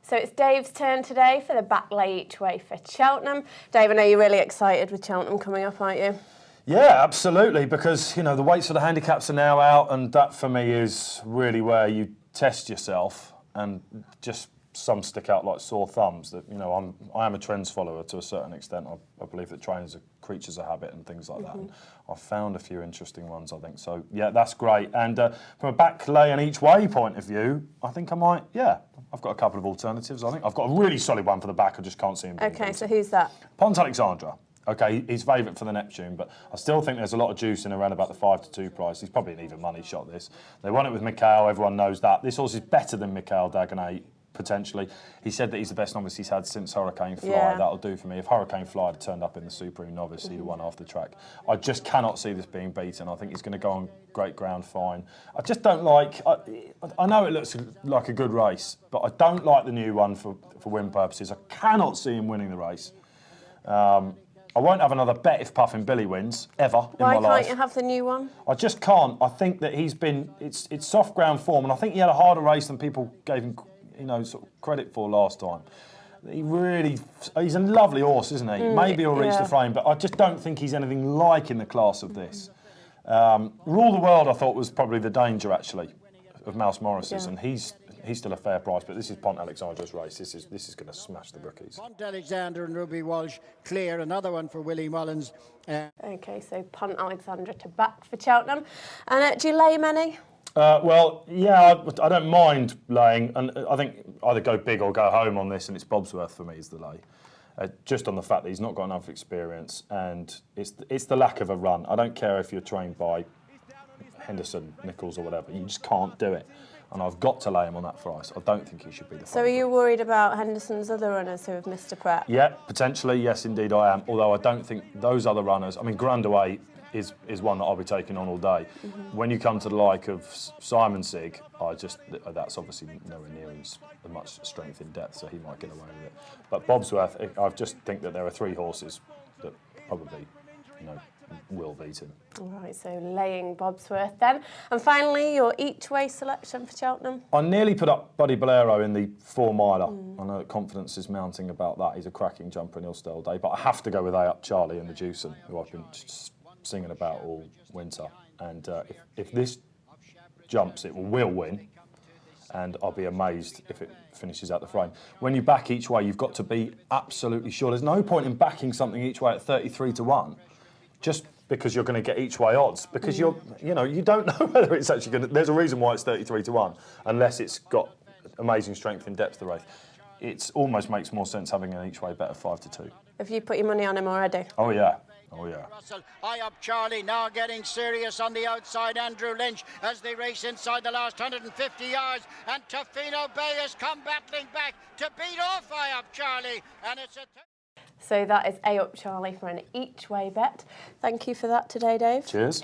So it's Dave's turn today for the back lay each way for Cheltenham. Dave, I know you're really excited with Cheltenham coming up, aren't you? Yeah, absolutely, because, you know, the weights for the handicaps are now out, and that for me is really where you test yourself, and just some stick out like sore thumbs. That, you know, I am a trends follower to a certain extent. I believe that trainers are creatures of habit and things like that. And I've found a few interesting ones, I think. So yeah, that's great. And from a back lay and each way point of view, I think I might. Yeah, I've got a couple of alternatives. I think I've got a really solid one for the back. I just can't see him. Okay, so who's that? Pont Alexandra. Okay, he's favourite for the Neptune, but I still think there's a lot of juice in around about the 5-2 price. He's probably an even money shot, this. They won it with Mikhail, everyone knows that. This horse is better than Mikhail Dagonet, potentially. He said that he's the best novice he's had since Hurricane Fly. Yeah. That'll do for me. If Hurricane Fly had turned up in the Supreme Novice, he'd have won half the track. I just cannot see this being beaten. I think he's going to go on great ground fine. I just don't like... I know it looks like a good race, but I don't like the new one for win purposes. I cannot see him winning the race. I won't have another bet if Puffin Billy wins, ever, in my life. Why can't you have the new one? I just can't. I think that he's been... It's soft ground form, and I think he had a harder race than people gave him, you know, sort of credit for last time. He's a lovely horse, isn't he? Maybe he'll reach the frame, but I just don't think he's anything like in the class of this. Rule the World, I thought, was probably the danger, actually, of Mouse Morris's, and he's still a fair price, but this is Pont Alexandra's race. This is going to smash the bookies. Pont Alexandra and Ruby Walsh clear. Another one for Willie Mullins. Okay, so Pont Alexandra to back for Cheltenham. And do you lay many? Well, yeah, I don't mind laying, and I think either go big or go home on this, and it's Bobsworth for me is the lay. Just on the fact that he's not got enough experience, and it's the lack of a run. I don't care if you're trained by Henderson, Nichols or whatever, you just can't do it. And I've got to lay him on that price. I don't think he should be the favourite. So are you worried about Henderson's other runners who have missed a prep? Yeah, potentially, yes, indeed I am. Although I don't think those other runners... I mean, Grandaway is one that I'll be taking on all day. When you come to the like of Simon Sig, that's obviously nowhere near as much strength in depth, so he might get away with it. But Bobsworth, I just think that there are three horses that probably, you know, will beat him. All right, so laying Bobsworth then. And finally, your each-way selection for Cheltenham? I nearly put up Buddy Bolero in the 4-miler. I know that confidence is mounting about that. He's a cracking jumper and he'll stay all day. But I have to go with A Up Charlie and the Jewson, who I've been singing about all winter. And if this jumps, it will win. And I'll be amazed if it finishes out the frame. When you back each way, you've got to be absolutely sure. There's no point in backing something each way at 33-1. Just because you're going to get each way odds, because you don't know whether it's actually going to... There's a reason why it's 33-1, unless it's got amazing strength in depth the race. It almost makes more sense having an each way bet of 5-2. Have you put your money on him already? Oh yeah. Oh yeah. Russell, high up Charlie, now getting serious on the outside. Andrew Lynch as they race inside the last 150 yards, and Tofino Bay has come battling back to beat off high up Charlie, and it's a... So that is A Up Charlie for an each-way bet. Thank you for that today, Dave. Cheers.